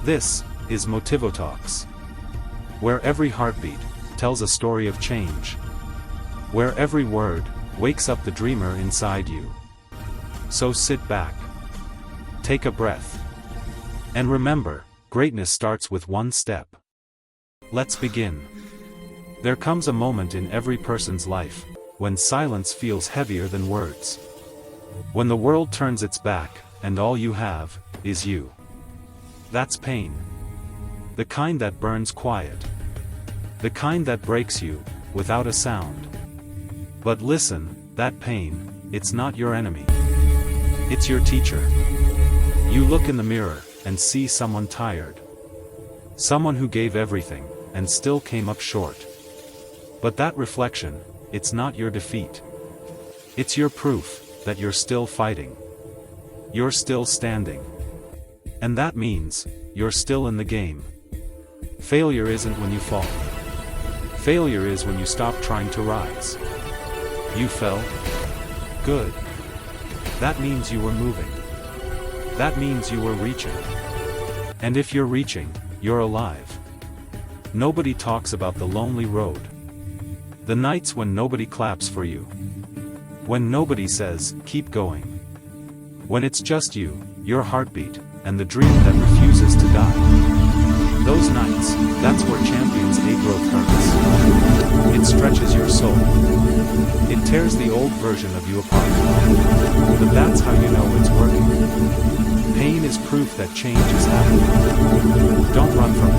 This is Motivotalks, where every heartbeat tells a story of change, where every word wakes up the dreamer inside you. So sit back, take a breath, and remember, greatness starts with one step. Let's begin. There comes a moment in every person's life when silence feels heavier than words. When the world turns its back, and all you have is you. That's pain. The kind that burns quiet. The kind that breaks you without a sound. But listen, that pain, it's not your enemy. It's your teacher. You look in the mirror and see someone tired. Someone who gave everything and still came up short. But that reflection, it's not your defeat. It's your proof that you're still fighting. You're still standing. And that means, you're still in the game. Failure isn't when you fall. Failure is when you stop trying to rise. You fell? Good. That means you were moving. That means you were reaching. And if you're reaching, you're alive. Nobody talks about the lonely road. The nights when nobody claps for you. When nobody says, keep going. When it's just you, your heartbeat, and the dream that refuses to die. Those nights, that's where Champions A growth hurts. It stretches your soul. It tears the old version of you apart. But that's how you know it's working. Pain is proof that change is happening. Don't run from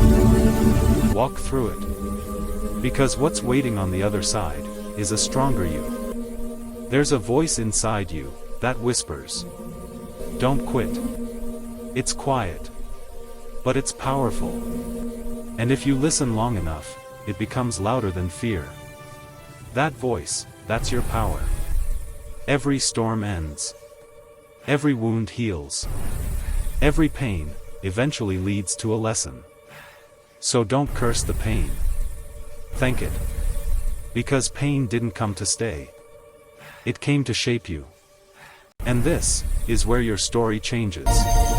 it. Walk through it. Because what's waiting on the other side is a stronger you. There's a voice inside you that whispers, don't quit. It's quiet, but it's powerful. And if you listen long enough, it becomes louder than fear. That voice, that's your power. Every storm ends. Every wound heals. Every pain eventually leads to a lesson. So don't curse the pain. Thank it. Because pain didn't come to stay. It came to shape you. And this is where your story changes.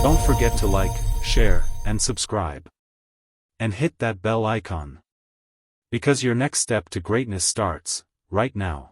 Don't forget to like, share, and subscribe. And hit that bell icon. Because your next step to greatness starts right now.